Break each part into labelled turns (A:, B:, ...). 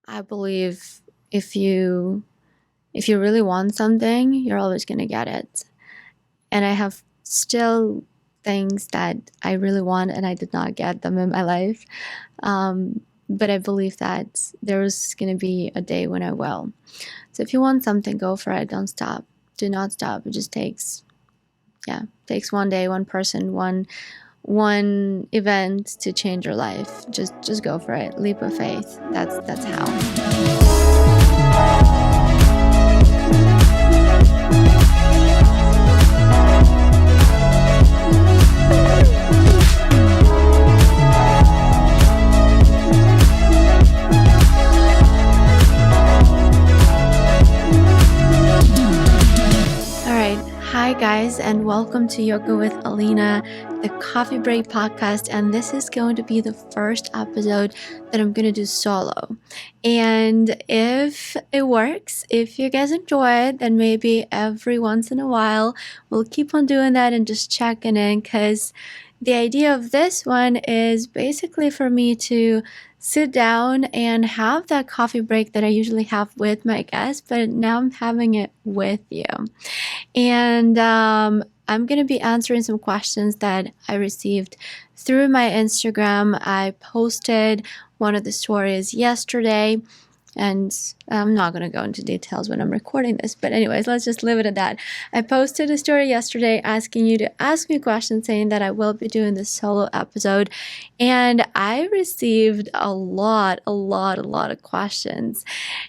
A: I believe if you really want something, you're always going to get it. And I have still things that I really want and I did not get them in my life. But I believe that there's going to be a day when I will. So if you want something, go for it. Don't stop. Do not stop. It just takes one day, one person, one event to change your life. Just go for it. Leap of faith. That's how. Hi guys, and welcome to Yoga with Alina, the coffee break podcast. And this is going to be the first episode that I'm going to do solo. And if it works, if you guys enjoy it, then maybe every once in a while we'll keep on doing that and just checking in, because the idea of this one is basically for me to sit down and have that coffee break that I usually have with my guests, but now I'm having it with you. And I'm going to be answering some questions that I received through my Instagram. I posted one of the stories yesterday, and I'm not going to go into details when I'm recording this, but anyways, let's just leave it at that. I posted a story yesterday asking you to ask me questions, saying that I will be doing this solo episode, and I received a lot of questions.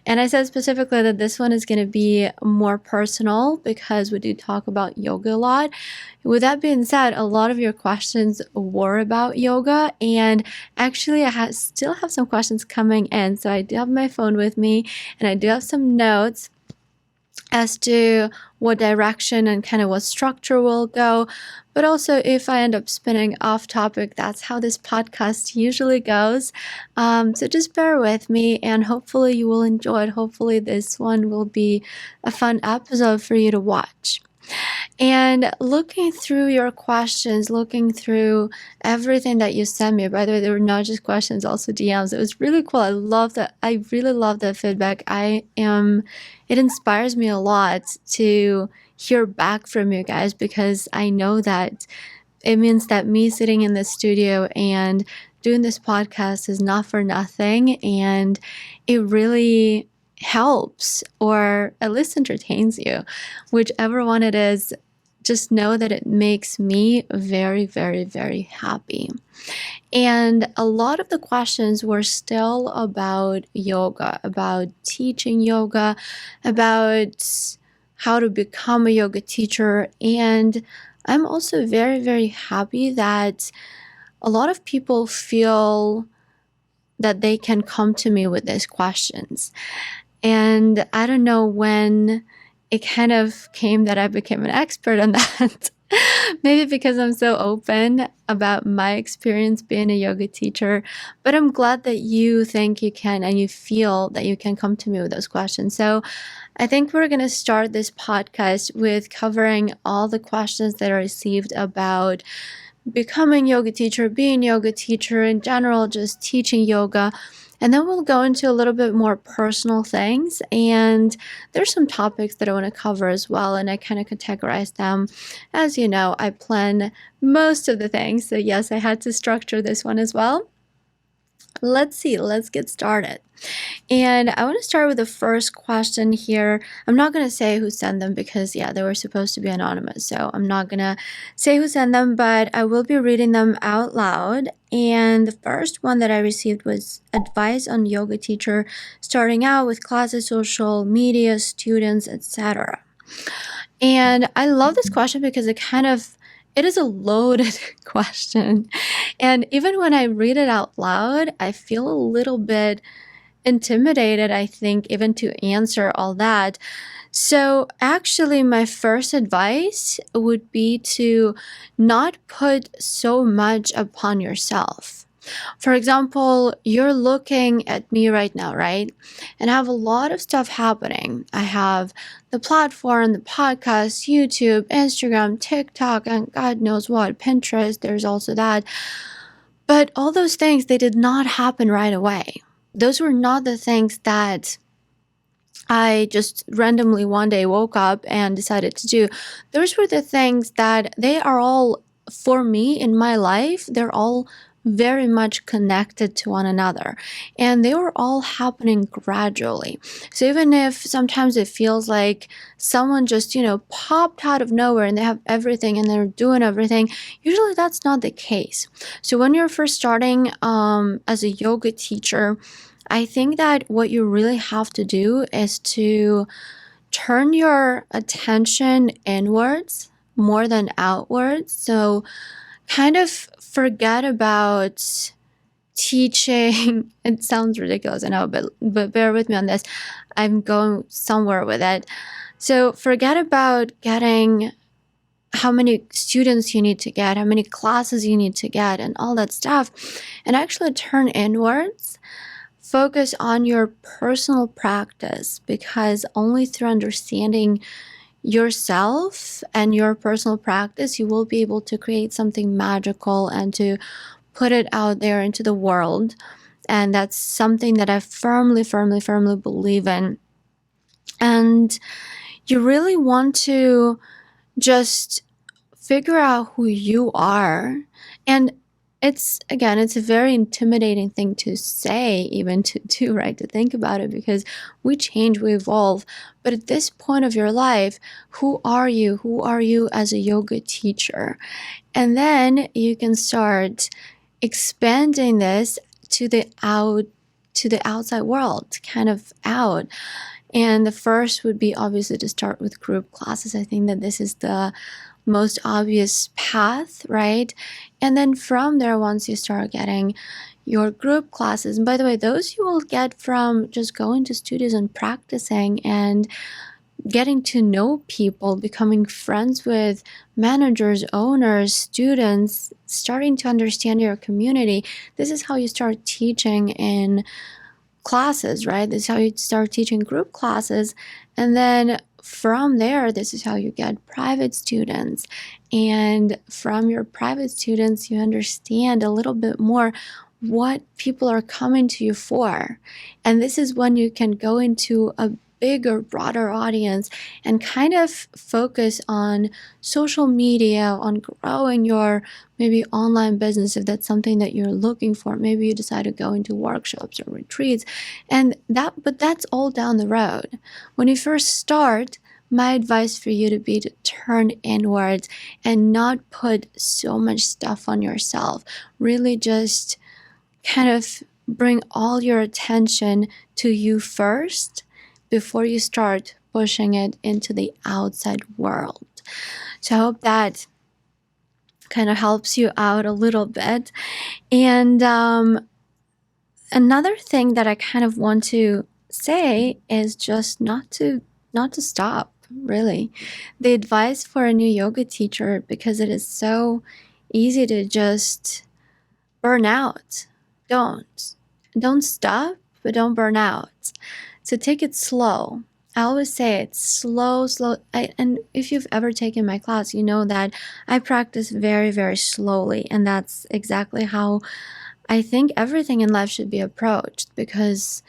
A: And I said specifically that this one is going to be more personal because we do talk about yoga a lot. With that being said, a lot of your questions were about yoga, and actually I still have some questions coming in. So I do have my phone with me, and I do have some notes as to what direction and kind of what structure will go. But also, if I end up spinning off topic, that's how this podcast usually goes. So just bear with me, and hopefully you will enjoy it. Hopefully this one will be a fun episode for you to watch. And looking through your questions, looking through everything that you sent me, by the way, they were not just questions, also DMs. It was really cool. I love that. I really love that feedback. It inspires me a lot to hear back from you guys, because I know that it means that me sitting in the studio and doing this podcast is not for nothing, and it really helps, or at least entertains you, whichever one it is. Just know that it makes me very, very, very happy. And a lot of the questions were still about yoga, about teaching yoga, about how to become a yoga teacher. And I'm also very, very happy that a lot of people feel that they can come to me with these questions. And I don't know when it kind of came that I became an expert on that. Maybe because I'm so open about my experience being a yoga teacher, but I'm glad that you think you can and you feel that you can come to me with those questions. So I think we're going to start this podcast with covering all the questions that I received about becoming yoga teacher, being yoga teacher in general, just teaching yoga. And then we'll go into a little bit more personal things. And there's some topics that I want to cover as well. And I kind of categorize them. As you know, I plan most of the things. So yes, I had to structure this one as well. Let's get started. And I want to start with the first question here. I'm not going to say who sent them because, they were supposed to be anonymous. So I'm not going to say who sent them, but I will be reading them out loud. And the first one that I received was advice on yoga teacher starting out with classes, social media, students, etc. And I love this question because it is a loaded question. And even when I read it out loud, I feel a little bit intimidated, I think, even to answer all that. So actually, my first advice would be to not put so much upon yourself. For example, you're looking at me right now, right? And I have a lot of stuff happening. I have the platform, the podcast, YouTube, Instagram, TikTok, and God knows what, Pinterest, there's also that. But all those things, they did not happen right away. those were not the things that I just randomly one day woke up and decided to do. Those were the things that they are all for me in my life. They're all very much connected to one another, and they were all happening gradually. So even if sometimes it feels like someone just, popped out of nowhere and they have everything and they're doing everything, usually that's not the case. So when you're first starting as a yoga teacher, I think that what you really have to do is to turn your attention inwards more than outwards. So kind of forget about teaching. It sounds ridiculous, I know, but bear with me on this. I'm going somewhere with it. So forget about getting how many students you need to get, how many classes you need to get, and all that stuff, and actually turn inwards. Focus on your personal practice, because only through understanding yourself and your personal practice, you will be able to create something magical and to put it out there into the world. And that's something that I firmly, firmly, firmly believe in. And you really want to just figure out who you are. And it's a very intimidating thing to say, even to do, right? To think about it, because we change, we evolve. But at this point of your life, who are you? Who are you as a yoga teacher? And then you can start expanding this to the outside world, kind of out. And the first would be obviously to start with group classes. I think that this is the most obvious path, right? And then from there, once you start getting your group classes, and by the way, those you will get from just going to studios and practicing and getting to know people, becoming friends with managers, owners, students, starting to understand your community. This is how you start teaching in classes, right? This is how you start teaching group classes. And then from there, this is how you get private students. And from your private students, you understand a little bit more what people are coming to you for. And this is when you can go into a bigger, broader audience and kind of focus on social media, on growing your maybe online business if that's something that you're looking for. Maybe you decide to go into workshops or retreats, but that's all down the road. When you first start, my advice for you to be to turn inwards and not put so much stuff on yourself. Really just kind of bring all your attention to you first before you start pushing it into the outside world. So I hope that kind of helps you out a little bit. And another thing that I kind of want to say is just not to stop, really. The advice for a new yoga teacher, because it is so easy to just burn out. Don't stop, but don't burn out. So take it slow. I always say it's slow. And if you've ever taken my class, you know that I practice very, very slowly. And that's exactly how I think everything in life should be approached, because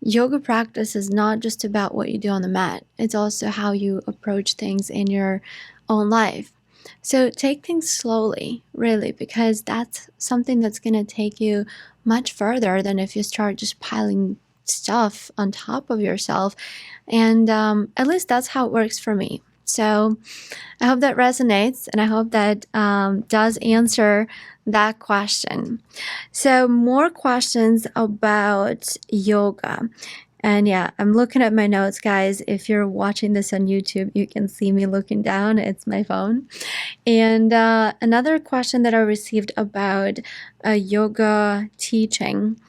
A: yoga practice is not just about what you do on the mat. It's also how you approach things in your own life. So take things slowly, really, because that's something that's going to take you much further than if you start just piling stuff on top of yourself. And at least that's how it works for me. So I hope that resonates, and I hope that does answer that question. So more questions about yoga. And yeah, I'm looking at my notes, guys. If you're watching this on YouTube, you can see me looking down. It's my phone. And another question that I received about yoga teaching.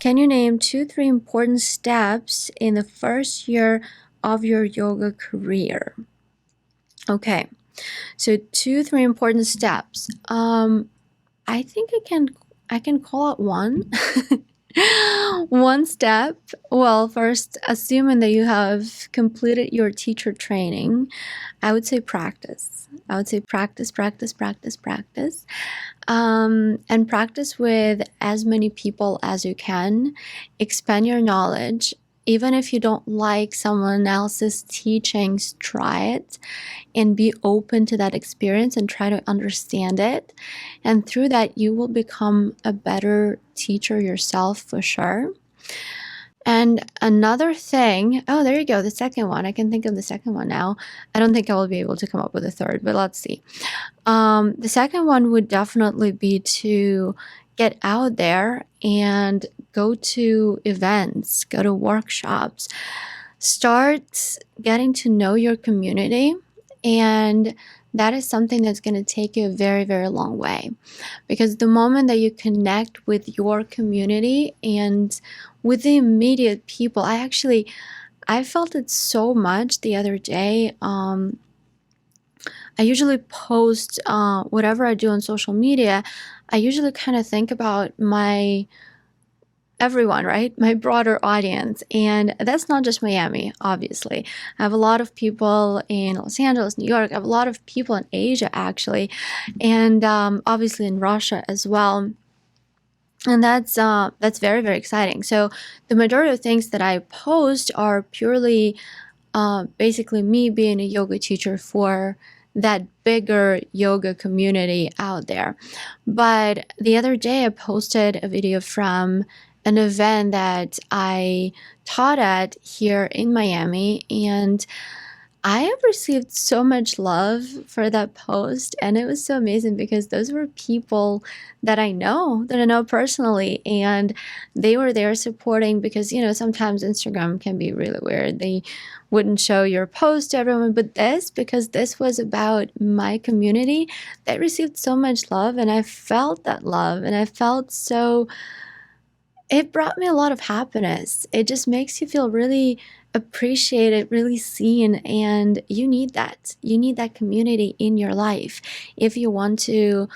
A: Can you name 2-3 important steps in the first year of your yoga career? Okay, so 2-3 important steps. I think I can call out one. One step, well, first, assuming that you have completed your teacher training, I would say practice. I would say practice, practice, practice, practice. And practice with as many people as you can. Expand your knowledge. Even if you don't like someone else's teachings, try it and be open to that experience and try to understand it. And through that, you will become a better teacher yourself for sure. And another thing, oh, there you go, the second one. I can think of the second one now. I don't think I will be able to come up with a third, but let's see. The second one would definitely be to get out there and go to events, go to workshops, start getting to know your community. And that is something that's going to take you a very, very long way. Because the moment that you connect with your community and with the immediate people, I felt it so much the other day. I usually post whatever I do on social media. I usually kind of think about everyone, right? My broader audience. And that's not just Miami, obviously. I have a lot of people in Los Angeles, New York. I have a lot of people in Asia, actually. And obviously in Russia as well. And that's very, very exciting. So the majority of things that I post are purely basically me being a yoga teacher for that bigger yoga community out there. But the other day I posted a video from an event that I taught at here in Miami, and I have received so much love for that post, and it was so amazing because those were people that I know personally, and they were there supporting because, sometimes Instagram can be really weird. They wouldn't show your post to everyone, but because this was about my community, that received so much love, and I felt that love, and I felt it brought me a lot of happiness. It just makes you feel really appreciated, really seen, and you need that. You need that community in your life if you want to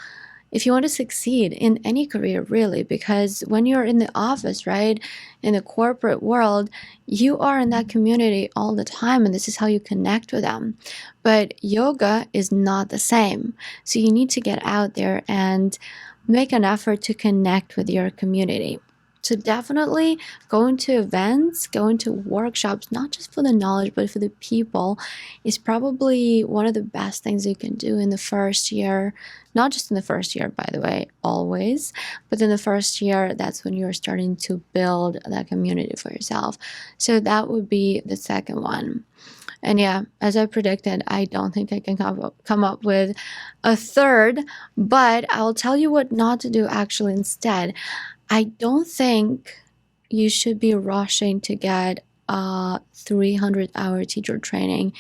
A: succeed in any career, really, because when you're in the office, right, in the corporate world, you are in that community all the time, and this is how you connect with them. But yoga is not the same. So you need to get out there and make an effort to connect with your community. So definitely going to events, going to workshops, not just for the knowledge, but for the people, is probably one of the best things you can do in the first year. Not just in the first year, by the way, always, but in the first year, that's when you're starting to build that community for yourself. So that would be the second one. And yeah, as I predicted, I don't think I can come up with a third, but I'll tell you what not to do actually instead. I don't think you should be rushing to get a 300-hour teacher training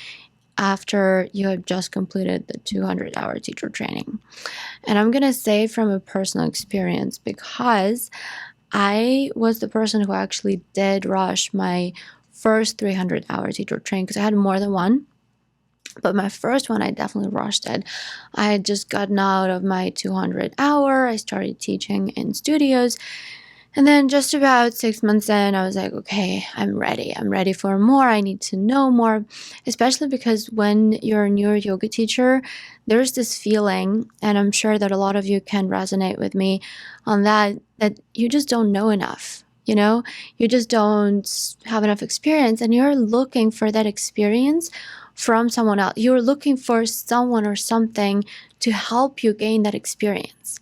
A: after you have just completed the 200-hour teacher training. And I'm going to say from a personal experience, because I was the person who actually did rush my first 300-hour teacher training, because I had more than one. But my first one, I definitely rushed it. I had just gotten out of my 200-hour. I started teaching in studios. And then just about 6 months in, I was like, okay, I'm ready. I'm ready for more. I need to know more, especially because when you're a newer yoga teacher, there's this feeling, and I'm sure that a lot of you can resonate with me on that you just don't know enough. You just don't have enough experience, and you're looking for that experience from someone else. You're looking for someone or something to help you gain that experience.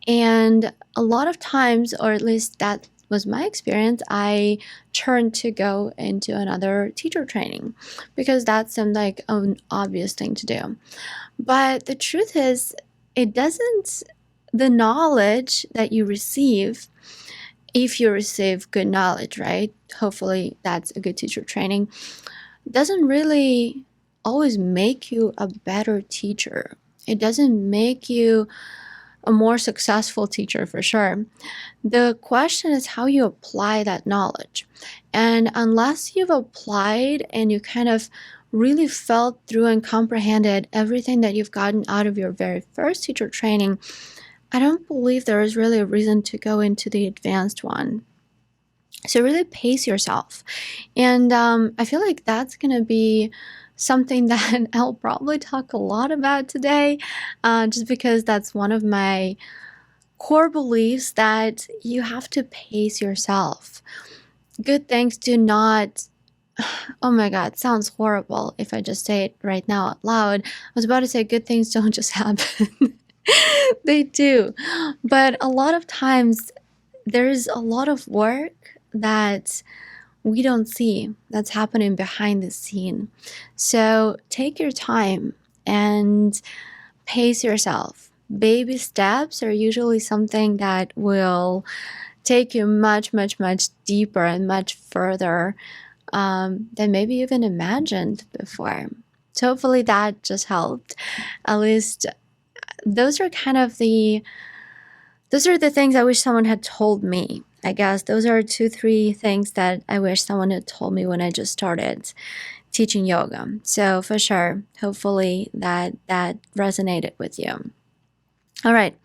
A: And a lot of times, or at least that was my experience, I turned to go into another teacher training because that seemed like an obvious thing to do. But the truth is, the knowledge that you receive, if you receive good knowledge, right? Hopefully that's a good teacher training, doesn't really always make you a better teacher. It doesn't make you a more successful teacher for sure. The question is how you apply that knowledge. And unless you've applied and you kind of really felt through and comprehended everything that you've gotten out of your very first teacher training, I don't believe there is really a reason to go into the advanced one. So really pace yourself. And I feel like that's going to be something that I'll probably talk a lot about today, just because that's one of my core beliefs, that you have to pace yourself. Good things do not, oh my God, it sounds horrible if I just say it right now out loud. I was about to say good things don't just happen. They do. But a lot of times there's a lot of work that we don't see that's happening behind the scene. So take your time and pace yourself. Baby steps are usually something that will take you much, much, much deeper and much further than maybe you even imagined before. So hopefully that just helped. At least those are the things I wish someone had told me. I guess those are 2-3 things that I wish someone had told me when I just started teaching yoga. So for sure, hopefully that resonated with you. All right,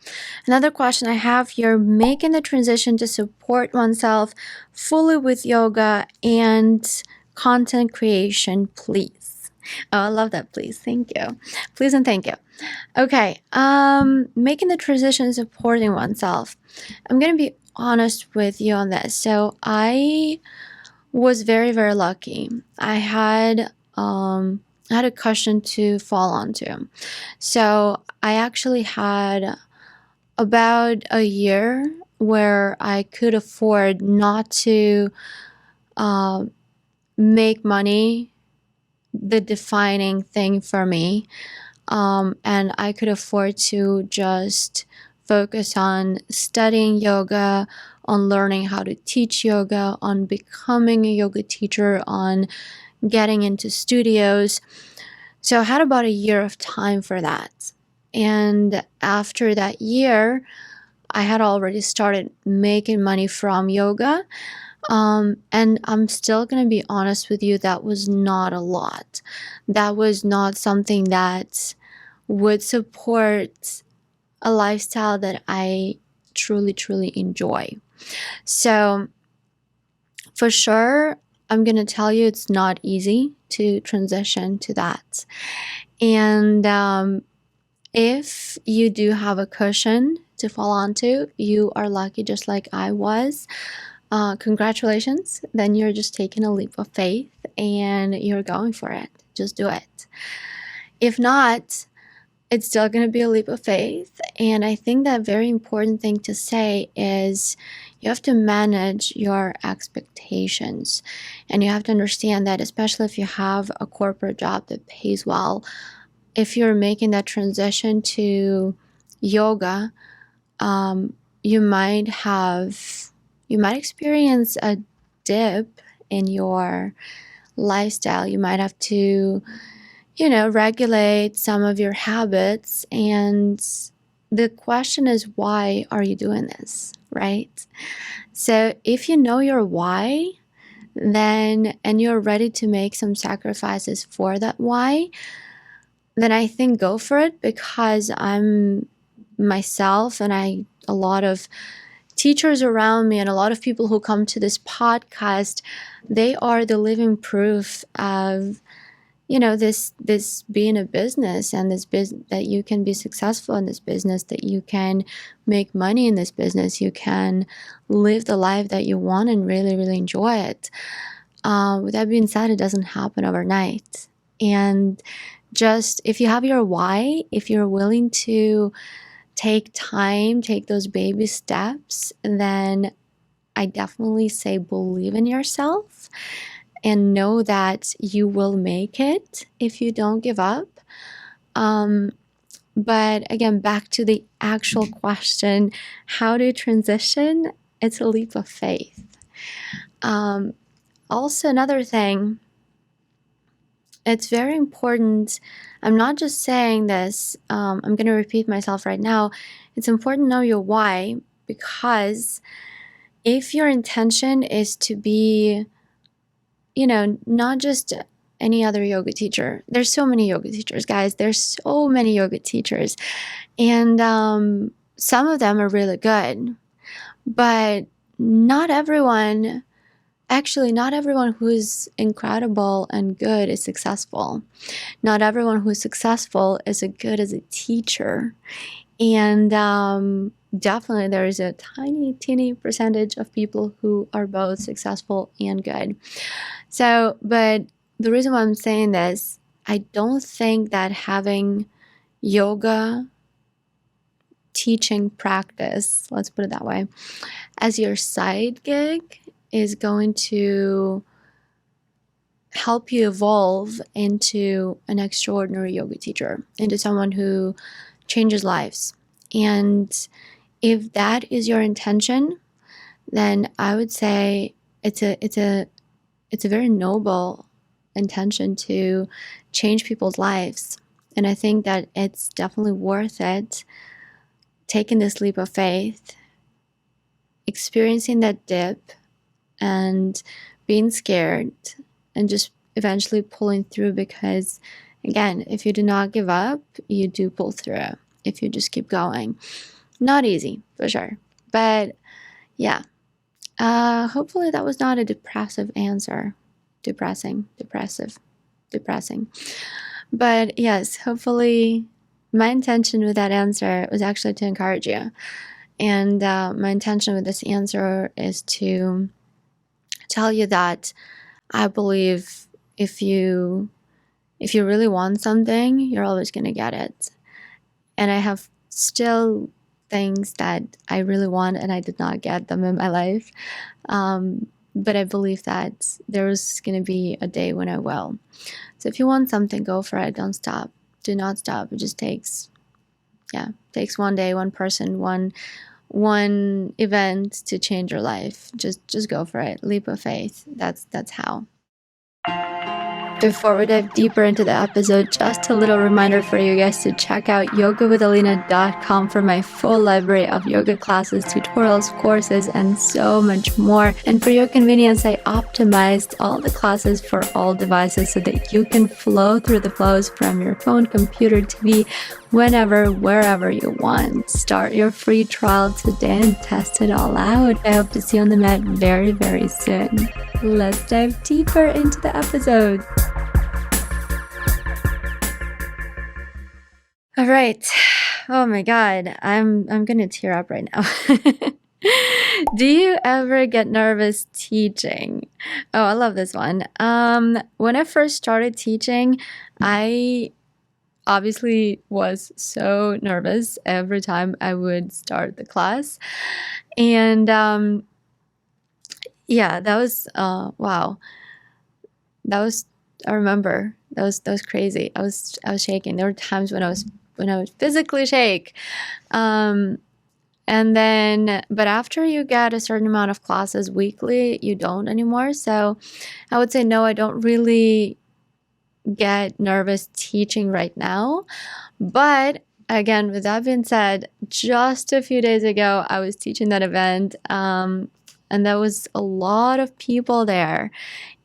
A: another question I have here: making the transition to support oneself fully with yoga and content creation, please. Oh, I love that, please. Thank you. Please and thank you. Okay, making the transition, supporting oneself. I'm gonna be honest with you on this. So I was very, very lucky. I had a cushion to fall onto. So I actually had about a year where I could afford not to make money the defining thing for me. And I could afford to just focus on studying yoga, on learning how to teach yoga, on becoming a yoga teacher, on getting into studios. So I had about a year of time for that. And after that year, I had already started making money from yoga. And I'm still going to be honest with you, that was not a lot. That was not something that would support a lifestyle that I truly, truly enjoy. So for sure, I'm going to tell you it's not easy to transition to that. And if you do have a cushion to fall onto, you are lucky just like I was. Congratulations. Then you're just taking a leap of faith and you're going for it. Just do it. If not, it's still going to be a leap of faith. And I think that very important thing to say is you have to manage your expectations. And you have to understand that, especially if you have a corporate job that pays well, if you're making that transition to yoga, you might experience a dip in your lifestyle. You might have to, regulate some of your habits. And the question is, why are you doing this, right? So if you know your why, and you're ready to make some sacrifices for that why, then I think go for it, because I'm myself and a lot of teachers around me and a lot of people who come to this podcast, they are the living proof of, this being a business, and this business, that you can be successful in this business, that you can make money in this business, you can live the life that you want and really, really enjoy it. With that being said, it doesn't happen overnight. And just if you have your why, if you're willing to take time, take those baby steps, then I definitely say believe in yourself and know that you will make it if you don't give up. But again, back to the actual question, how to transition? It's a leap of faith. Also, another thing, it's very important. I'm not just saying this, I'm going to repeat myself right now. It's important to know your why, because if your intention is to be, not just any other yoga teacher. There's so many yoga teachers, guys. There's so many yoga teachers. And some of them are really good. But not everyone Actually, not everyone who's incredible and good is successful. Not everyone who's successful is as good as a teacher. And definitely there is a tiny, teeny percentage of people who are both successful and good. So, but the reason why I'm saying this, I don't think that having yoga teaching practice, let's put it that way, as your side gig is going to help you evolve into an extraordinary yoga teacher, into someone who changes lives. And if that is your intention, then I would say it's a very noble intention to change people's lives. And I think that it's definitely worth it taking this leap of faith, experiencing that dip and being scared and just eventually pulling through, because again, if you do not give up, you do pull through. If you just keep going. Not easy, for sure. But yeah, hopefully that was not a depressive answer. Depressing. But yes, hopefully my intention with that answer was actually to encourage you. And my intention with this answer is to tell you that I believe if you really want something, you're always going to get it. And I have still things that I really want and I did not get them in my life. But I believe that there's going to be a day when I will. So if you want something, go for it. Don't stop. Do not stop. It just takes one day, one person, one event to change your life. Just go for it. Leap of faith. That's how. Before we dive deeper into the episode, just a little reminder for you guys to check out yogawithalina.com for my full library of yoga classes, tutorials, courses, and so much more. And for your convenience, I optimized all the classes for all devices so that you can flow through the flows from your phone, computer, TV, whenever, wherever you want. Start your free trial today and test it all out. I hope to see you on the mat very, very soon. Let's dive deeper into the episode. All right. Oh my God. I'm gonna tear up right now. Do you ever get nervous teaching? Oh, I love this one. When I first started teaching, I obviously was so nervous every time I would start the class. And yeah, that was wow. That was, I remember, that was crazy. I was shaking. There were times when I would physically shake. And then, but after you get a certain amount of classes weekly, you don't anymore. So I would say no, I don't really get nervous teaching right now. But again, with that being said, just a few days ago, I was teaching that event, and there was a lot of people there.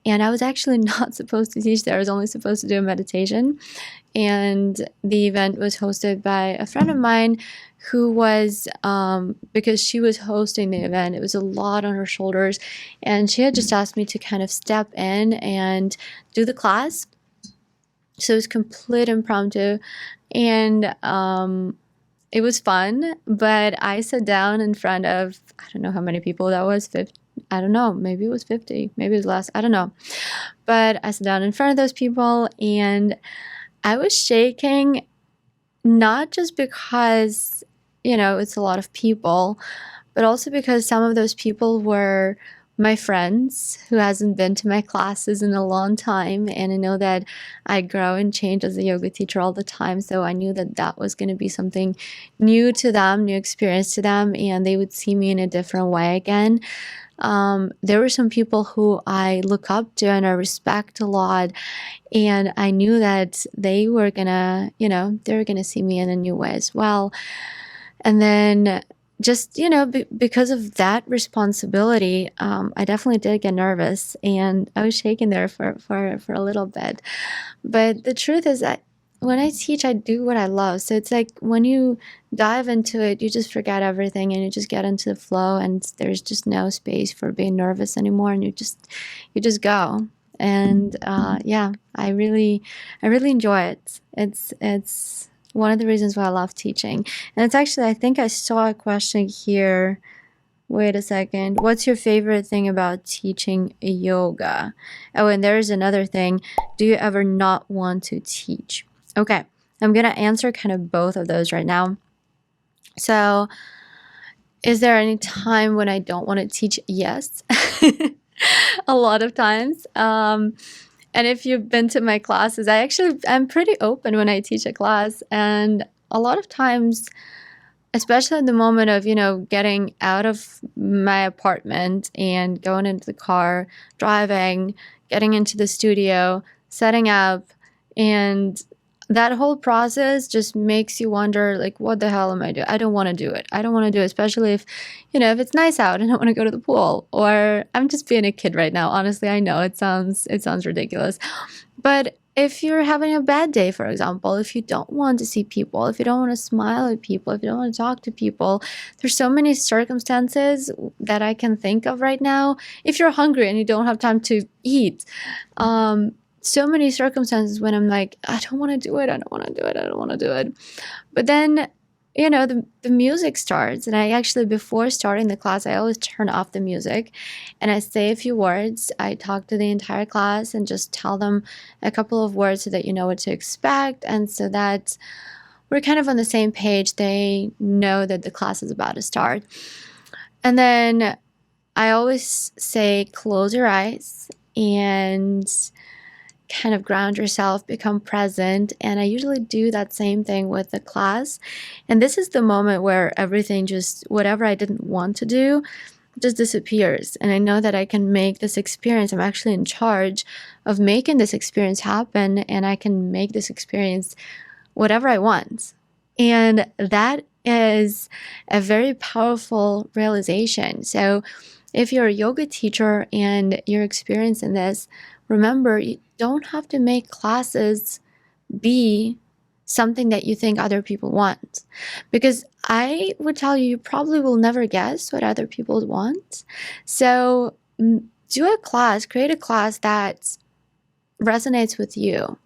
A: And I was actually not supposed to teach there. I was only supposed to do a meditation. And the event was hosted by a friend of mine who was, because she was hosting the event, it was a lot on her shoulders. And she had just asked me to kind of step in and do the class. So it was complete impromptu. And it was fun. But I sat down in front of, I don't know how many people that was, 50. I don't know, maybe it was 50, maybe it was less, I don't know. But I sat down in front of those people and I was shaking, not just because, it's a lot of people, but also because some of those people were my friends who hasn't been to my classes in a long time. And I know that I grow and change as a yoga teacher all the time. So I knew that that was going to be something new to them, new experience to them, and they would see me in a different way again. There were some people who I look up to and I respect a lot, and I knew that they were gonna, they were gonna see me in a new way as well. And then just, because of that responsibility, I definitely did get nervous and I was shaking there for a little bit. But the truth is that when I teach, I do what I love. So it's like when you dive into it, you just forget everything and you just get into the flow, and there's just no space for being nervous anymore, and you just go. And yeah, I really enjoy it. It's one of the reasons why I love teaching. And it's actually, I think I saw a question here. Wait a second. What's your favorite thing about teaching yoga? Oh, and there's another thing. Do you ever not want to teach? Okay, I'm going to answer kind of both of those right now. So, is there any time when I don't want to teach? Yes, a lot of times. And if you've been to my classes, I'm pretty open when I teach a class. And a lot of times, especially in the moment of, getting out of my apartment and going into the car, driving, getting into the studio, setting up, and that whole process just makes you wonder, like, what the hell am I doing? I don't want to do it. I don't want to do it, especially if, if it's nice out and I want to go to the pool, or I'm just being a kid right now. Honestly, I know it sounds ridiculous, but if you're having a bad day, for example, if you don't want to see people, if you don't want to smile at people, if you don't want to talk to people, there's so many circumstances that I can think of right now. If you're hungry and you don't have time to eat, so many circumstances when I'm like, I don't want to do it, I don't want to do it, I don't want to do it. But then, the music starts, and I actually, before starting the class, I always turn off the music and I say a few words. I talk to the entire class and just tell them a couple of words so that you know what to expect, and so that we're kind of on the same page. They know that the class is about to start. And then I always say, close your eyes and kind of ground yourself, become present. And I usually do that same thing with the class. And this is the moment where everything, just whatever I didn't want to do, just disappears. And I know that I can make this experience, I'm actually in charge of making this experience happen, and I can make this experience whatever I want. And that is a very powerful realization. So if you're a yoga teacher and you're experiencing this, remember, you don't have to make classes be something that you think other people want. Because I would tell you, you probably will never guess what other people want. So do a class, create a class that resonates with you.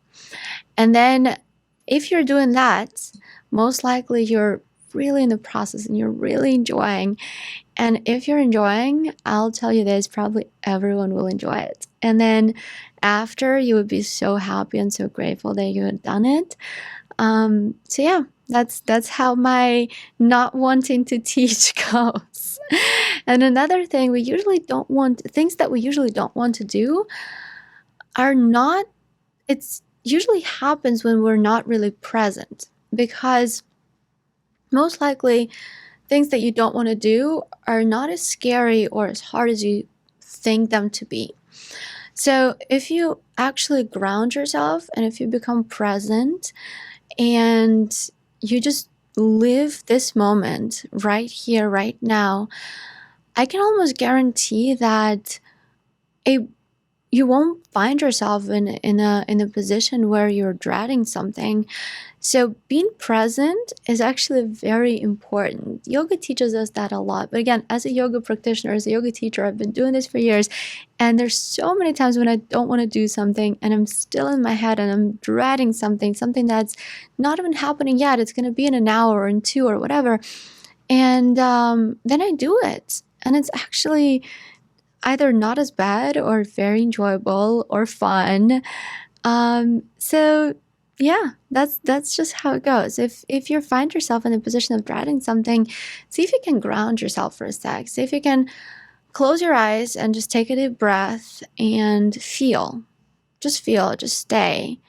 A: And then if you're doing that, most likely you're really in the process and you're really enjoying. And if you're enjoying, I'll tell you this, probably everyone will enjoy it. And then after, you would be so happy and so grateful that you had done it. So yeah, that's how my not wanting to teach goes. And another thing, things that we usually don't want to do it's usually happens when we're not really present, because most likely things that you don't want to do are not as scary or as hard as you think them to be. So if you actually ground yourself, and if you become present and you just live this moment right here, right now, I can almost guarantee that you won't find yourself in a position where you're dreading something. So being present is actually very important. Yoga teaches us that a lot. But again, as a yoga practitioner, as a yoga teacher, I've been doing this for years. And there's so many times when I don't want to do something and I'm still in my head and I'm dreading something that's not even happening yet. It's going to be in an hour or in 2 or whatever. And then I do it. And it's actually either not as bad or very enjoyable or fun. So yeah, that's just how it goes. If you find yourself in a position of dreading something, see if you can ground yourself for a sec. See if you can close your eyes and just take a deep breath and feel. Just feel, just stay.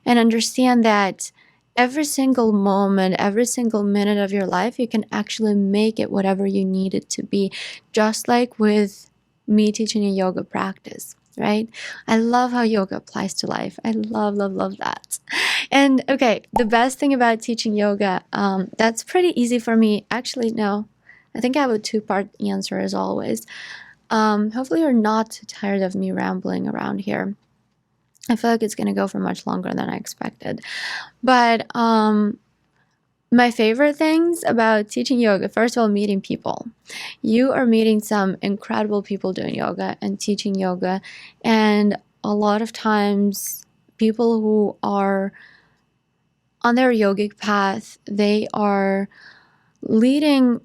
A: And understand that every single moment, every single minute of your life, you can actually make it whatever you need it to be. Just like with me teaching a yoga practice, right? I love how yoga applies to life. I love that. And okay, the best thing about teaching yoga, that's pretty easy for me. Actually, no, I think I have a 2-part answer as always. Hopefully you're not tired of me rambling around here. I feel like it's going to go for much longer than I expected. But my favorite things about teaching yoga, first of all, meeting people. You are meeting some incredible people doing yoga and teaching yoga. And a lot of times, people who are on their yogic path, they are leading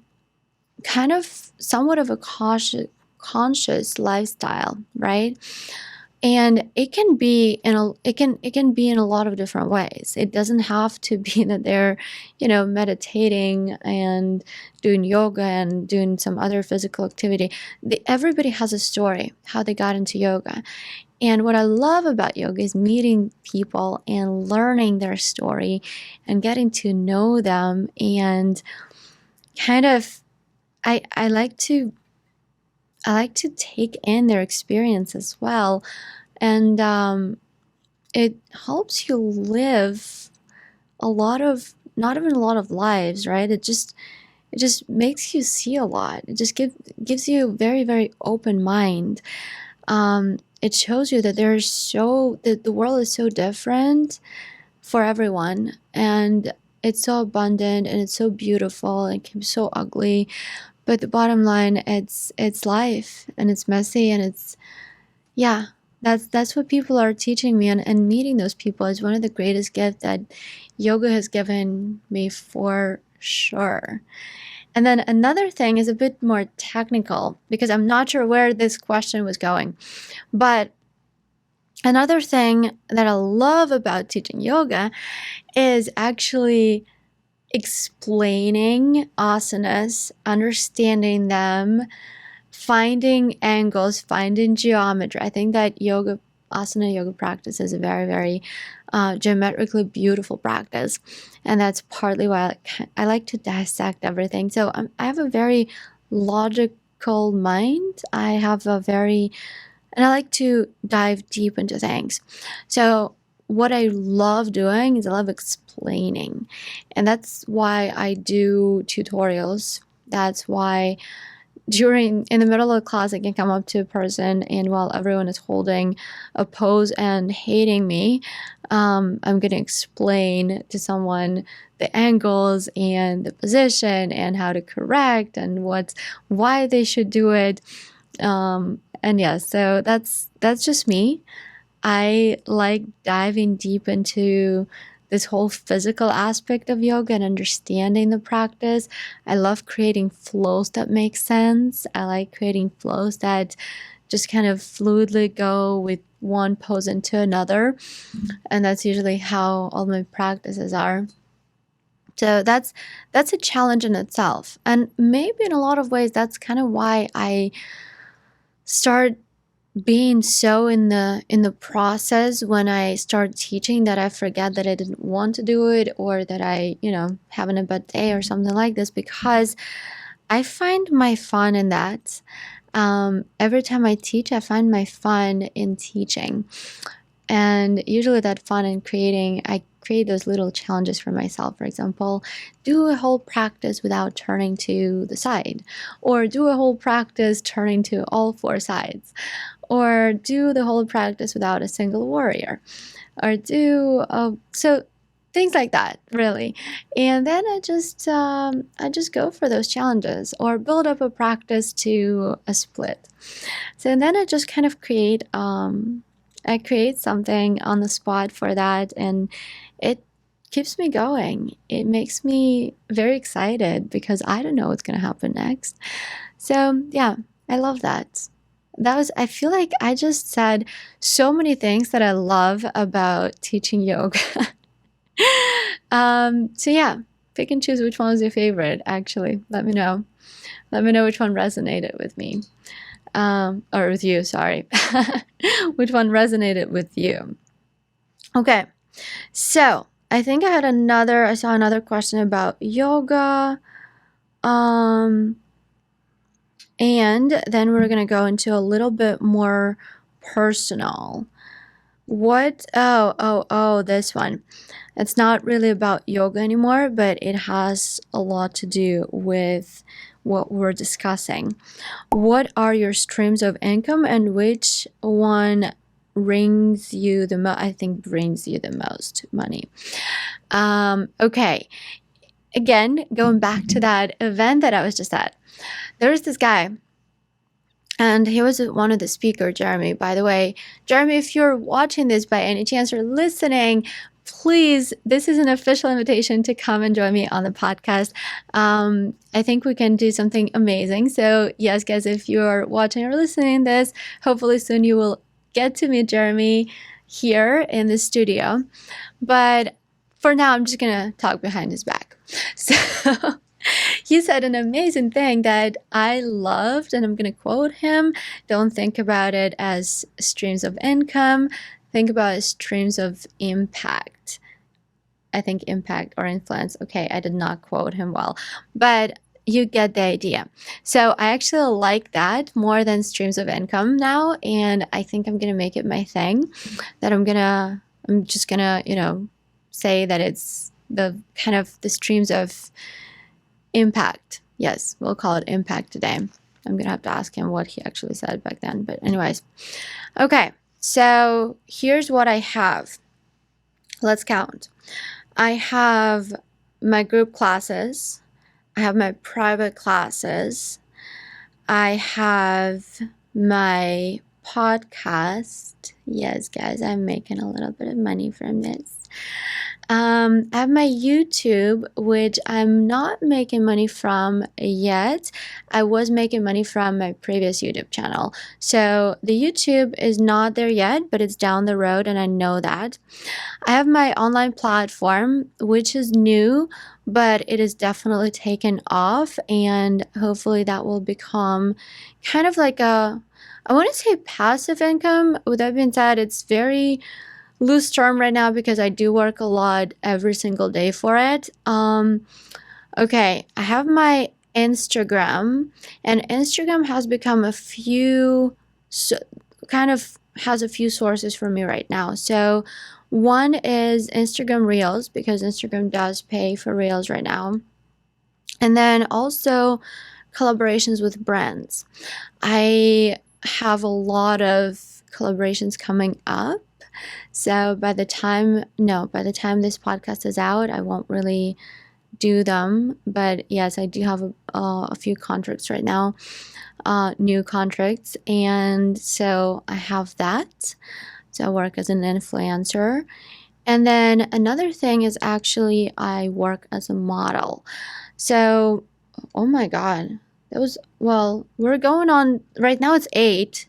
A: kind of somewhat of a conscious lifestyle, right? And it can be in a lot of different ways. It doesn't have to be that they're, meditating and doing yoga and doing some other physical activity. Everybody has a story how they got into yoga. And what I love about yoga is meeting people and learning their story and getting to know them, and kind of I like to take in their experience as well. And it helps you live not even a lot of lives, right? It just makes you see a lot. It just gives you a very, very open mind. It shows you that the world is so different for everyone, and it's so abundant, and it's so beautiful, and it can be so ugly. But the bottom line, it's life, and it's messy, and yeah, that's what people are teaching me, and meeting those people is one of the greatest gifts that yoga has given me, for sure. And then another thing is a bit more technical, because I'm not sure where this question was going. But another thing that I love about teaching yoga is actually explaining asanas, understanding them, finding angles, finding geometry. I think that asana yoga practice is a very, very geometrically beautiful practice. And that's partly why I like to dissect everything. So I have a very logical mind. And I like to dive deep into things. So what I love doing is I love explaining. And that's why I do tutorials. That's why in the middle of class, I can come up to a person, and while everyone is holding a pose and hating me, I'm going to explain to someone the angles and the position and how to correct and why they should do it. And yeah, so that's just me. I like diving deep into this whole physical aspect of yoga and understanding the practice. I love creating flows that make sense. I like creating flows that just kind of fluidly go with one pose into another. And that's usually how all my practices are. So that's a challenge in itself. And maybe in a lot of ways, that's kind of why I start being so in the process when I start teaching, that I forget that I didn't want to do it, or that I, having a bad day or something like this, because I find my fun in that. Every time I teach, I find my fun in teaching. And usually that fun in creating, I create those little challenges for myself. For example, do a whole practice without turning to the side, or do a whole practice turning to all four sides, or do the whole practice without a single warrior, or so things like that, really. And then I just go for those challenges, or build up a practice to a split. So then I just kind of create something on the spot for that, and it keeps me going. It makes me very excited because I don't know what's going to happen next. So yeah, I love that. I feel like I just said so many things that I love about teaching yoga. So yeah, pick and choose which one was your favorite, actually. Let me know. Let me know which one resonated with me. Or with you, sorry. Which one resonated with you? Okay, so I think I saw another question about yoga. And then we're going to go into a little bit more personal. This one. It's not really about yoga anymore, but it has a lot to do with what we're discussing. What are your streams of income, and which one brings you the most money. Okay. Again, going back to that event that I was just at, there was this guy, and he was one of the speakers, Jeremy. By the way, Jeremy, if you're watching this by any chance or listening, please, this is an official invitation to come and join me on the podcast. I think we can do something amazing. So yes, guys, if you're watching or listening to this, hopefully soon you will get to meet Jeremy here in the studio. But for now, I'm just going to talk behind his back. So he said an amazing thing that I loved, and I'm going to quote him. Don't think about it as streams of income. Think about it as streams of impact. I think impact or influence. Okay, I did not quote him well, but you get the idea. So I actually like that more than streams of income now, and I think I'm going to make it my thing, that I'm just going to, say that it's the kind of the streams of impact. Yes, we'll call it impact today. I'm going to have to ask him what he actually said back then. But anyways, okay, so here's what I have. Let's count. I have my group classes. I have my private classes. I have my podcast. Yes, guys, I'm making a little bit of money from this. I have my YouTube, which I'm not making money from yet. I was making money from my previous YouTube channel. So the YouTube is not there yet, but it's down the road, and I know that. I have my online platform, which is new, but it is definitely taken off, and hopefully that will become kind of like I want to say passive income. With that being said, it's very loose term right now because I do work a lot every single day for it. Okay, I have my Instagram, and Instagram has become has a few sources for me right now. So one is Instagram Reels, because Instagram does pay for Reels right now. And then also collaborations with brands. I have a lot of collaborations coming up. So by the time this podcast is out, I won't really do them. But yes, I do have a few contracts right now, new contracts. And so I have that. So I work as an influencer. And then another thing is actually I work as a model. So, oh my God, we're going on, right now it's 8,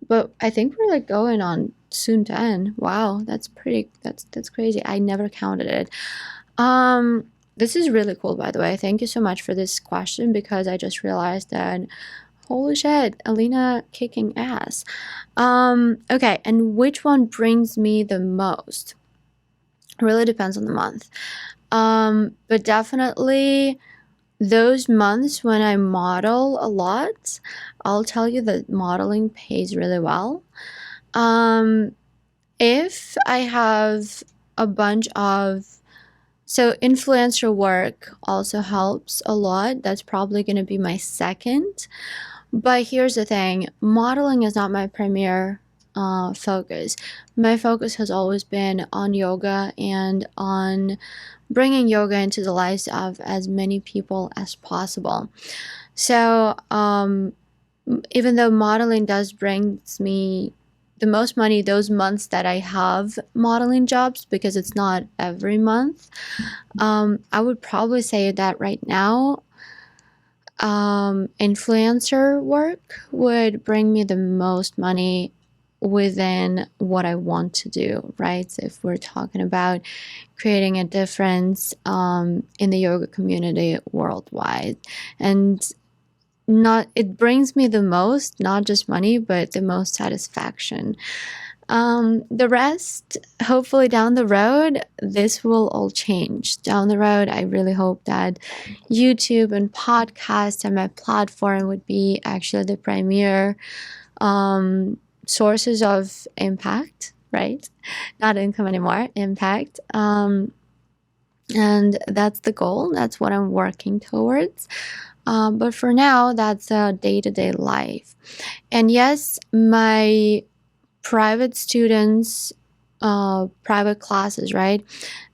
A: but I think we're like going on soon 10. Wow, that's crazy. I never counted it. This is really cool, by the way. Thank you so much for this question, because I just realized that, holy shit, Alina kicking ass. Okay, and which one brings me the most? Really depends on the month. But definitely those months when I model a lot, I'll tell you that modeling pays really well. If I have a bunch of, so influencer work also helps a lot. That's probably going to be my second. But here's the thing, modeling is not my premier focus. My focus has always been on yoga and on bringing yoga into the lives of as many people as possible. So even though modeling does bring me the most money those months that I have modeling jobs, because it's not every month, I would probably say that right now influencer work would bring me the most money within what I want to do, right? So if we're talking about creating a difference in the yoga community worldwide, and it brings me the most, not just money, but the most satisfaction. The rest, hopefully down the road, this will all change. Down the road, I really hope that YouTube and podcast and my platform would be actually the premier sources of impact, right? Not income anymore, impact. And that's the goal. That's what I'm working towards. But for now, that's a day-to-day life. And yes, my private students, private classes, right?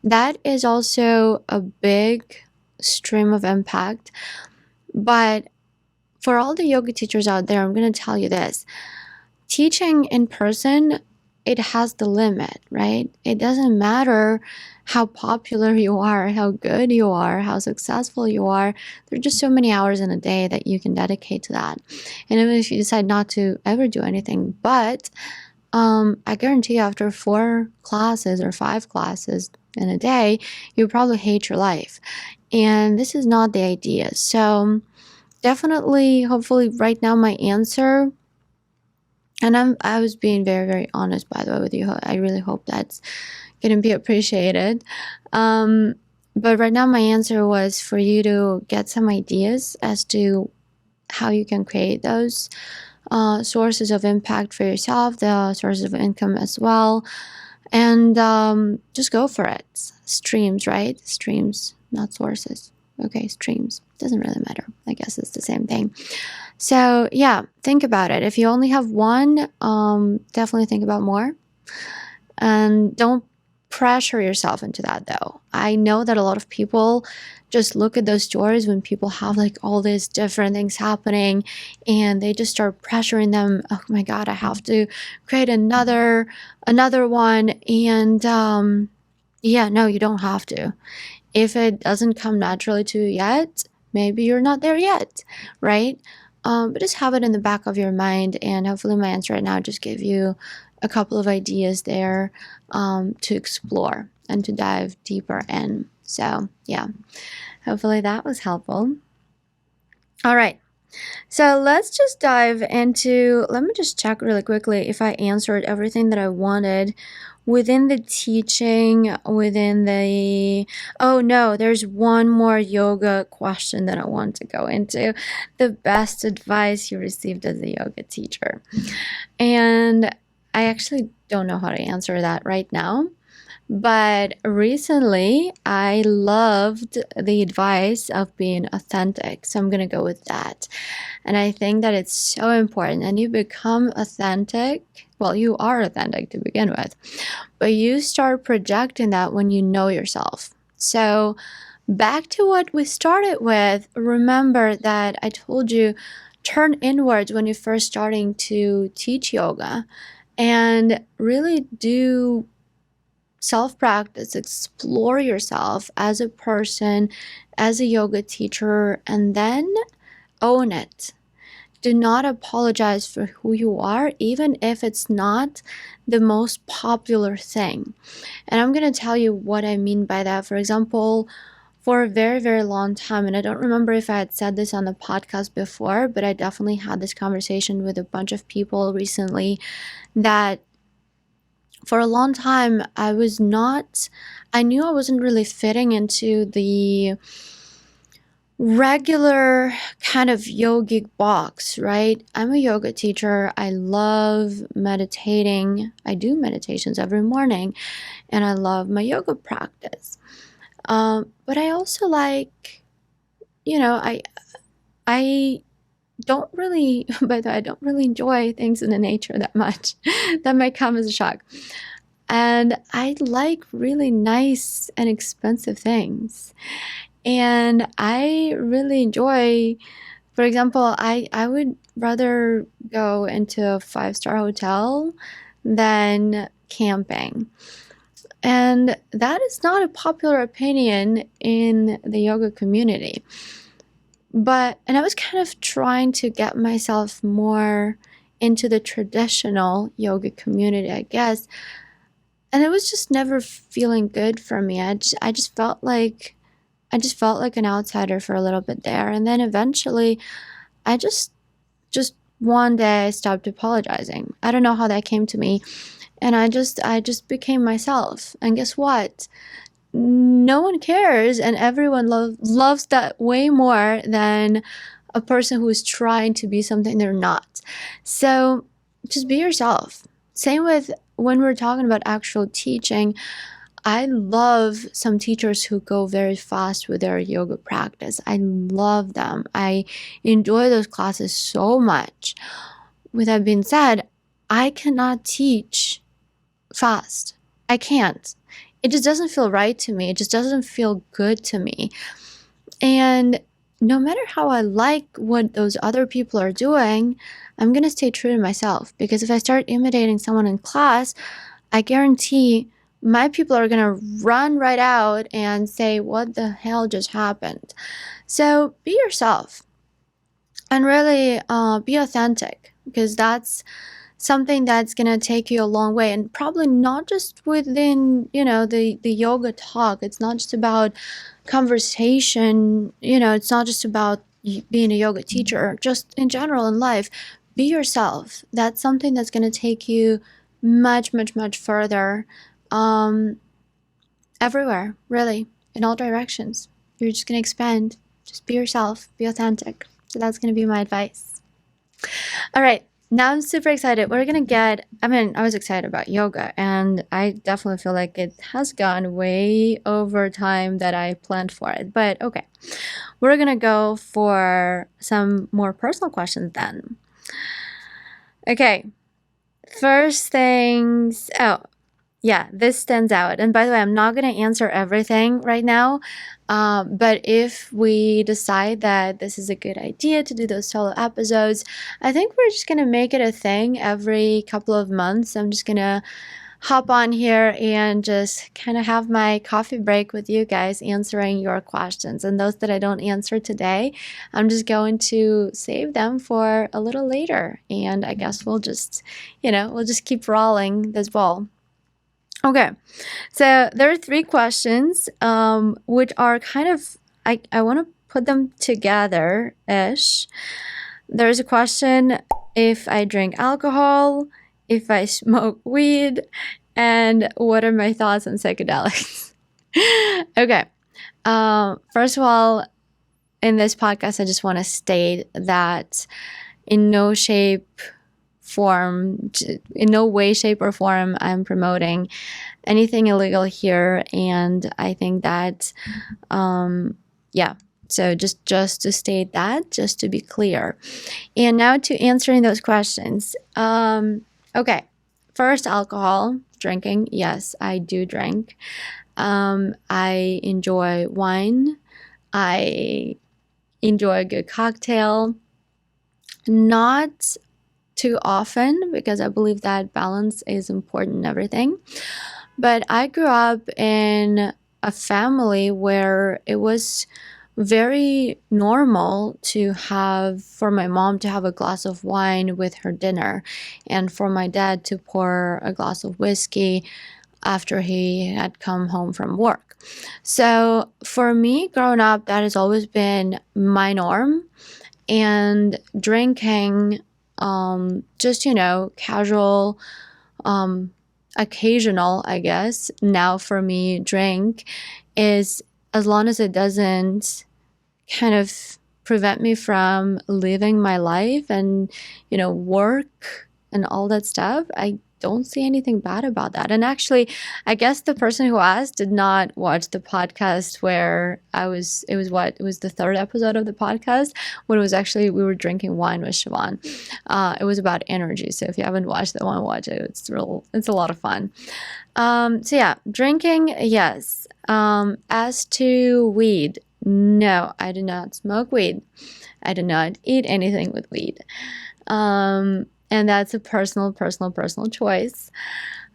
A: That is also a big stream of impact. But for all the yoga teachers out there, I'm going to tell you this. Teaching in person, it has the limit, right? It doesn't matter how popular you are, how good you are, how successful you are. There are just so many hours in a day that you can dedicate to that. And even if you decide not to ever do anything, but I guarantee you after 4 classes or 5 classes in a day, you probably hate your life. And this is not the idea. So definitely, hopefully right now my answer, and I was being very, very honest, by the way, with you. I really hope that's going to be appreciated. But right now my answer was for you to get some ideas as to how you can create those sources of impact for yourself, the sources of income as well, and just go for it. Streams, right? Streams, not sources. Okay, streams. Doesn't really matter. I guess it's the same thing. So yeah, think about it. If you only have one, definitely think about more. And don't pressure yourself into that though. I know that a lot of people just look at those stories when people have like all these different things happening and they just start pressuring them. Oh my God, I have to create another one. And yeah, no, you don't have to. If it doesn't come naturally to you yet, maybe you're not there yet, right? But just have it in the back of your mind, and hopefully my answer right now just gave you a couple of ideas there to explore and to dive deeper in. So yeah, hopefully that was helpful. All right, so let's just dive into, let me just check really quickly if I answered everything that I wanted within the teaching, within the, oh no, there's one more yoga question that I want to go into. The best advice you received as a yoga teacher. And I actually don't know how to answer that right now. But recently, I loved the advice of being authentic. So I'm going to go with that. And I think that it's so important. And you become authentic. Well, you are authentic to begin with. But you start projecting that when you know yourself. So back to what we started with, remember that I told you, turn inwards when you're first starting to teach yoga. And really do self-practice, explore yourself as a person, as a yoga teacher, and then own it. Do not apologize for who you are, even if it's not the most popular thing. And I'm going to tell you what I mean by that. For example, for a very, very long time, and I don't remember if I had said this on the podcast before, but I definitely had this conversation with a bunch of people recently, that for a long time, I knew I wasn't really fitting into the regular kind of yogic box, right? I'm a yoga teacher. I love meditating. I do meditations every morning, and I love my yoga practice. But I also like, I don't really, by the way, I don't really enjoy things in the nature that much. That might come as a shock. And I like really nice and expensive things. And I really enjoy, for example, I would rather go into a 5-star hotel than camping. And that is not a popular opinion in the yoga community. And I was kind of trying to get myself more into the traditional yoga community, I guess. And it was just never feeling good for me. I just felt like an outsider for a little bit there. And then eventually I just one day I stopped apologizing. I don't know how that came to me. And I just became myself. And guess what? No one cares, and everyone loves that way more than a person who is trying to be something they're not. So just be yourself. Same with when we're talking about actual teaching. I love some teachers who go very fast with their yoga practice. I love them. I enjoy those classes so much. With that being said, I cannot teach fast. I can't. It just doesn't feel right to me. It just doesn't feel good to me. And no matter how I like what those other people are doing, I'm going to stay true to myself. Because if I start imitating someone in class, I guarantee my people are going to run right out and say, what the hell just happened? So be yourself and really be authentic, because that's something that's going to take you a long way, and probably not just within, the yoga talk. It's not just about conversation, it's not just about being a yoga teacher, just in general in life. Be yourself. That's something that's going to take you much, much, much further, everywhere, really, in all directions. You're just going to expand. Just be yourself, be authentic. So that's going to be my advice. All right. Now I'm super excited. I was excited about yoga, and I definitely feel like it has gone way over time that I planned for it. But okay, we're going to go for some more personal questions then. Okay, first things, yeah, this stands out. And by the way, I'm not going to answer everything right now. But if we decide that this is a good idea to do those solo episodes, I think we're just going to make it a thing every couple of months. I'm just going to hop on here and just kind of have my coffee break with you guys, answering your questions. And those that I don't answer today, I'm just going to save them for a little later. And I guess we'll just keep rolling this ball. Okay, so there are 3 questions, which are kind of, I want to put them together-ish. There's a question, if I drink alcohol, if I smoke weed, and what are my thoughts on psychedelics? Okay, first of all, in this podcast, I just want to state that in no way, shape, or form, I'm promoting anything illegal here. And I think that, so just to state that, just to be clear. And now to answering those questions. Okay, first, alcohol drinking. Yes, I do drink. I enjoy wine. I enjoy a good cocktail. Not too often, because I believe that balance is important in everything. But I grew up in a family where it was very normal for my mom to have a glass of wine with her dinner, and for my dad to pour a glass of whiskey after he had come home from work. So for me, growing up, that has always been my norm. And drinking, just, casual, occasional, I guess, now for me, drink is, as long as it doesn't kind of prevent me from living my life and, work and all that stuff, I don't see anything bad about that. And actually, I guess the person who asked did not watch the podcast where it was the 3rd episode of the podcast, when it was actually, we were drinking wine with Siobhan. It was about energy. So if you haven't watched that one, watch it. It's a lot of fun. So yeah, drinking, yes. As to weed, no, I do not smoke weed. I do not eat anything with weed. And that's a personal choice.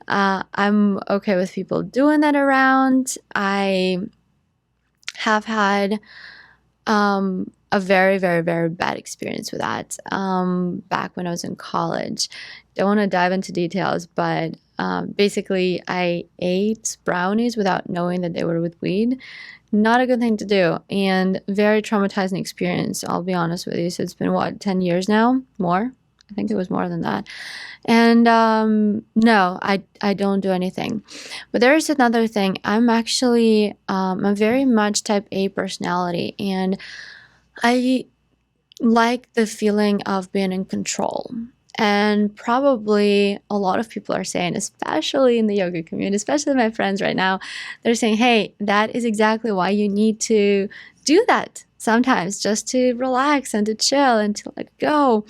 A: I'm okay with people doing that around. I have had a very, very, very bad experience with that back when I was in college. Don't want to dive into details, but basically I ate brownies without knowing that they were with weed. Not a good thing to do, and very traumatizing experience, I'll be honest with you. So it's been, 10 years now? More? I think it was more than that. And no, I don't do anything. But there is another thing. I'm actually, I'm very much type A personality, and I like the feeling of being in control. And probably a lot of people are saying, especially in the yoga community, especially my friends right now, they're saying, hey, that is exactly why you need to do that sometimes, just to relax and to chill and to let go.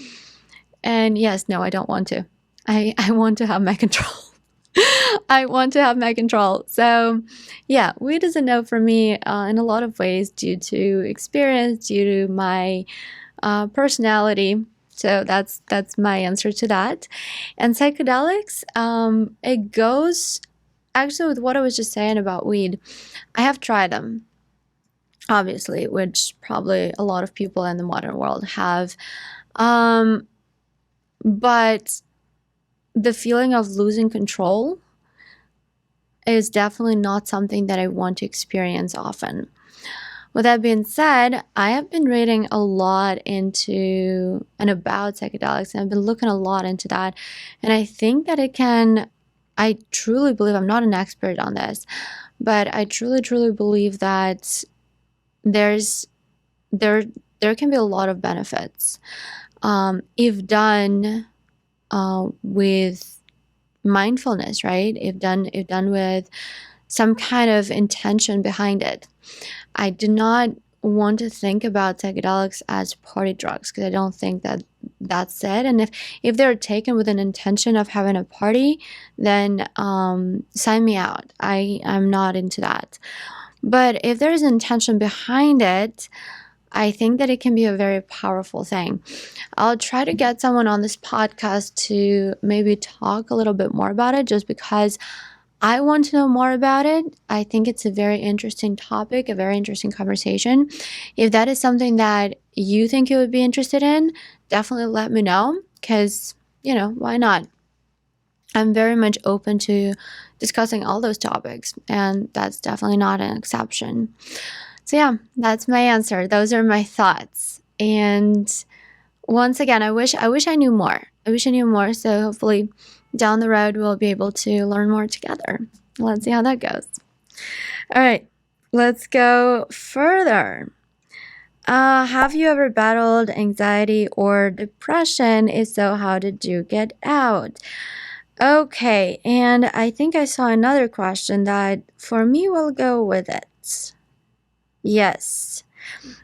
A: And yes, no, I don't want to. I want to have my control. I want to have my control. So, yeah, weed is a no for me in a lot of ways due to experience, due to my personality. So that's my answer to that. And psychedelics, it goes actually with what I was just saying about weed. I have tried them, obviously, which probably a lot of people in the modern world have. But the feeling of losing control is definitely not something that I want to experience often. With that being said, I have been reading a lot into and about psychedelics, and I've been looking a lot into that. And I think that I truly believe, I'm not an expert on this, but I truly, truly believe that there's there there can be a lot of benefits if done with mindfulness, right? If done with some kind of intention behind it. I do not want to think about psychedelics as party drugs because I don't think that that's it. And if they're taken with an intention of having a party, then sign me out. I'm not into that. But if there's an intention behind it, I think that it can be a very powerful thing. I'll try to get someone on this podcast to maybe talk a little bit more about it just because I want to know more about it. I think it's a very interesting topic, a very interesting conversation. If that is something that you think you would be interested in, definitely let me know because, why not? I'm very much open to discussing all those topics, and that's definitely not an exception. So yeah, that's my answer. Those are my thoughts. And once again, I wish I knew more. I wish I knew more. So hopefully down the road, we'll be able to learn more together. Let's see how that goes. All right, let's go further. Have you ever battled anxiety or depression? If so, how did you get out? Okay, and I think I saw another question that for me will go with it. Yes.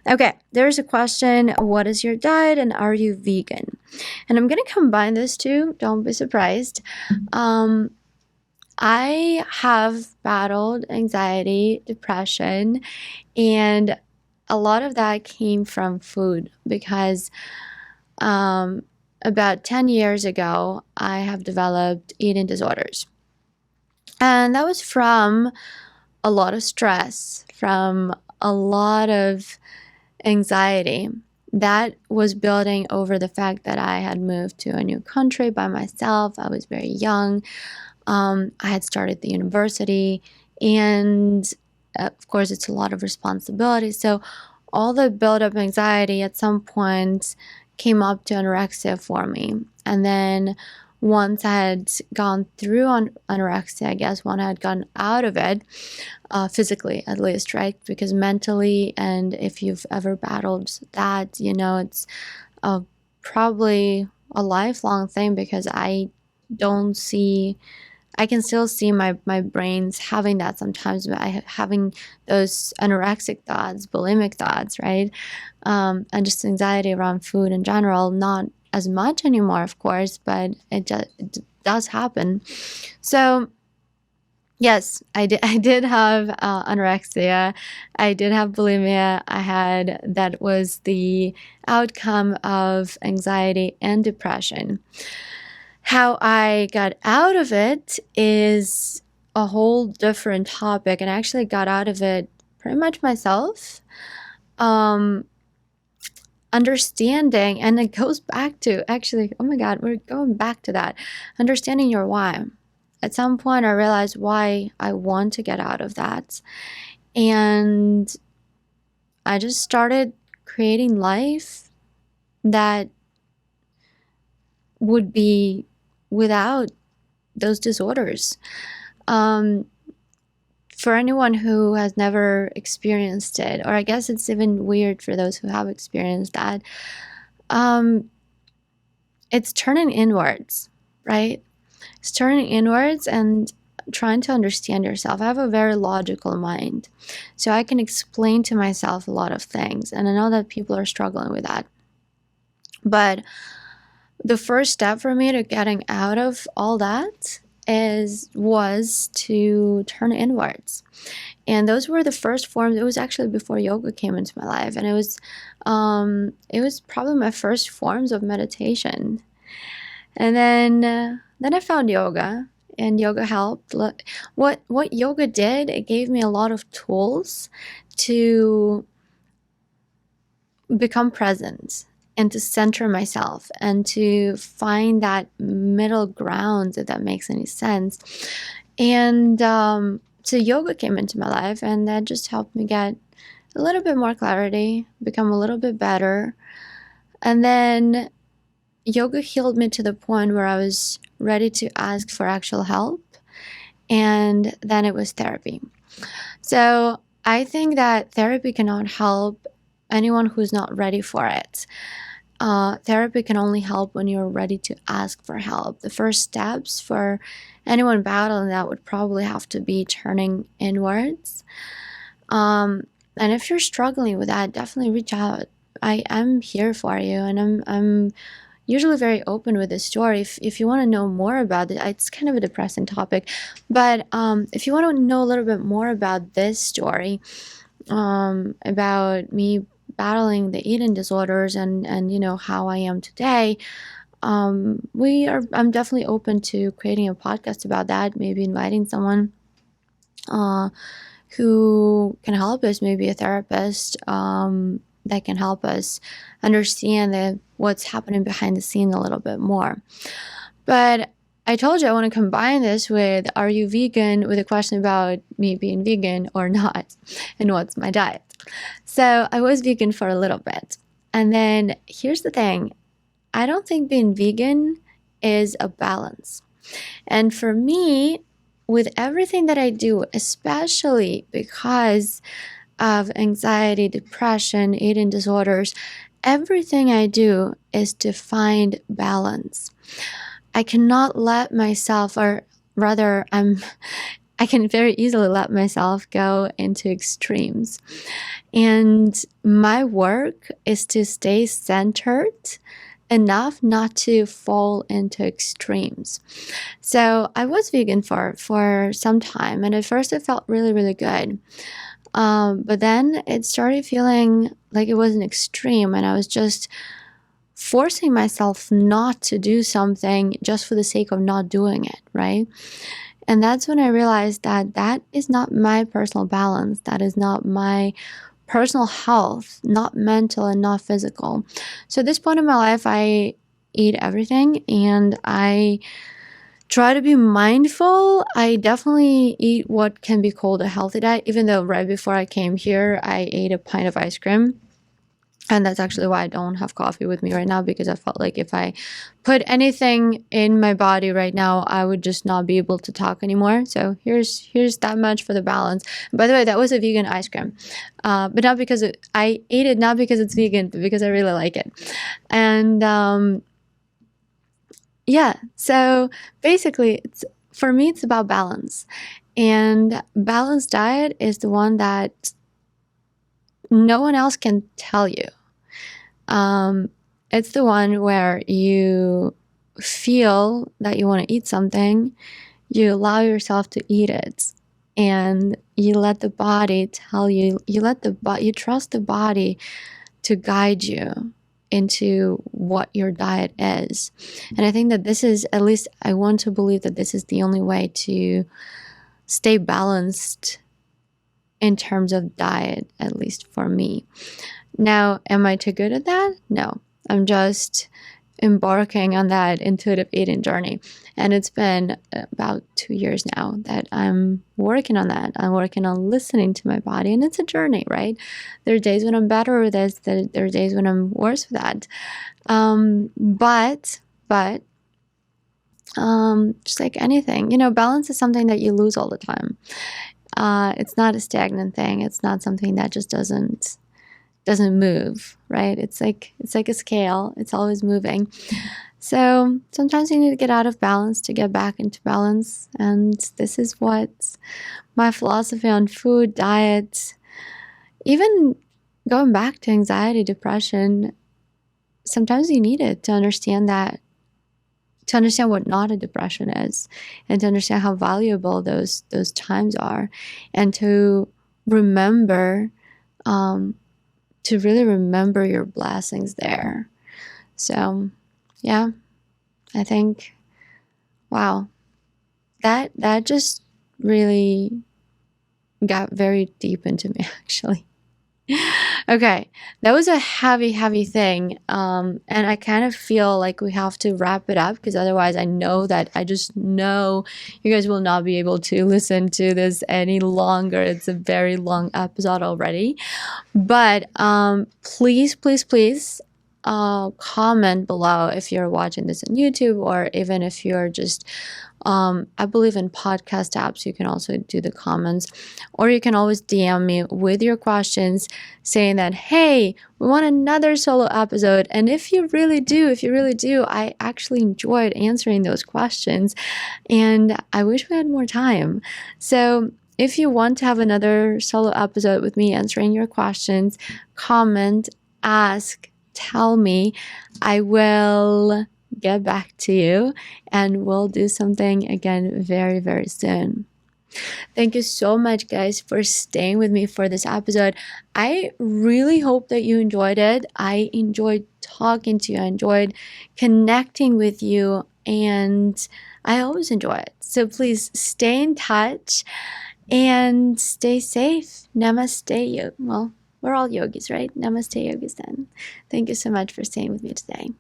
A: Okay, there's a question. What is your diet and are you vegan? And I'm going to combine this two. Don't be surprised. I have battled anxiety, depression, and a lot of that came from food because about 10 years ago, I have developed eating disorders. And that was from a lot of stress, from a lot of anxiety that was building over the fact that I had moved to a new country by myself. I was very young. I had started the university, and of course, it's a lot of responsibility. So, all the build-up anxiety at some point came up to anorexia for me. And then once I had gone through anorexia, I guess, when I had gotten out of it, physically at least, right? Because mentally, and if you've ever battled that, it's probably a lifelong thing because I can still see my brains having that sometimes, having those anorexic thoughts, bulimic thoughts, right? And just anxiety around food in general, not as much anymore, of course, but it does happen. So yes, I did have anorexia. I did have bulimia. That was the outcome of anxiety and depression. How I got out of it is a whole different topic, and I actually got out of it pretty much myself. Understanding, and it goes back to, actually, oh my God, we're going back to that. Understanding your why. At some point, I realized why I want to get out of that. And I just started creating life that would be without those disorders. For anyone who has never experienced it, or I guess it's even weird for those who have experienced that, it's turning inwards, right? It's turning inwards and trying to understand yourself. I have a very logical mind, so I can explain to myself a lot of things, and I know that people are struggling with that. But the first step for me to getting out of all that was to turn inwards. And those were the first forms. It was actually before yoga came into my life, and it was probably my first forms of meditation. And then I found yoga, and yoga helped. What yoga did, it gave me a lot of tools to become present and to center myself and to find that middle ground, if that makes any sense. And so yoga came into my life, and that just helped me get a little bit more clarity, become a little bit better. And then yoga healed me to the point where I was ready to ask for actual help. And then it was therapy. So I think that therapy cannot help anyone who's not ready for it. Therapy can only help when you're ready to ask for help. The first steps for anyone battling that would probably have to be turning inwards. And if you're struggling with that, definitely reach out. I'm here for you, and I'm usually very open with this story. If you want to know more about it, it's kind of a depressing topic, but if you want to know a little bit more about this story, about me battling the eating disorders and you know how I am today, I'm definitely open to creating a podcast about that, maybe inviting someone who can help us, maybe a therapist that can help us understand what's happening behind the scene a little bit more. But I told you I want to combine this with, are you vegan, with a question about me being vegan or not, and what's my diet. So I was vegan for a little bit. And then here's the thing. I don't think being vegan is a balance. And for me, with everything that I do, especially because of anxiety, depression, eating disorders, everything I do is to find balance. I cannot let myself, or rather, I can very easily let myself go into extremes. And my work is to stay centered enough not to fall into extremes. So I was vegan for some time, and at first it felt really, really good. But then it started feeling like it was an extreme, and I was just forcing myself not to do something just for the sake of not doing it, right? And that's when I realized that that is not my personal balance. That is not my personal health, not mental and not physical. So at this point in my life, I eat everything, and I try to be mindful. I definitely eat what can be called a healthy diet, even though right before I came here, I ate a pint of ice cream. And that's actually why I don't have coffee with me right now, because I felt like if I put anything in my body right now, I would just not be able to talk anymore. So here's that much for the balance. By the way, that was a vegan ice cream, but not because I ate it not because it's vegan, but because I really like it. And yeah, so basically, for me, it's about balance, and balanced diet is the one that no one else can tell you. It's the one where you feel that you want to eat something, you allow yourself to eat it, and you let the body tell you, you trust the body to guide you into what your diet is. And I think that this is, at least I want to believe that this is the only way to stay balanced in terms of diet, at least for me. Now, am I too good at that? No. I'm just embarking on that intuitive eating journey. And it's been about 2 years now that I'm working on that. I'm working on listening to my body, and it's a journey, right? There are days when I'm better with this, there are days when I'm worse with that. But just like anything, you know, balance is something that you lose all the time. It's not a stagnant thing. It's not something that just doesn't move, right? It's like a scale. It's always moving. So sometimes you need to get out of balance to get back into balance. And this is what my philosophy on food, diet, even going back to anxiety, depression, sometimes you need it to understand that to understand what not a depression is, and to understand how valuable those times are, and to remember, to really remember your blessings there. So yeah, I think, wow, that just really got very deep into me, actually. Okay, that was a heavy, heavy thing. And I kind of feel like we have to wrap it up, because otherwise I just know you guys will not be able to listen to this any longer. It's a very long episode already. But please, please, please comment below if you're watching this on YouTube, or even if you're just, I believe in podcast apps, you can also do the comments, or you can always DM me with your questions saying that, hey, we want another solo episode. And if you really do, I actually enjoyed answering those questions, and I wish we had more time. So if you want to have another solo episode with me answering your questions, comment, ask, tell me. I will get back to you, and we'll do something again very, very soon. Thank you so much, guys, for staying with me for this episode. I really hope that you enjoyed it. I enjoyed talking to you. I enjoyed connecting with you, and I always enjoy it. So please stay in touch and stay safe. Namaste. Well, we're all yogis, right? Namaste, yogis then. Thank you so much for staying with me today.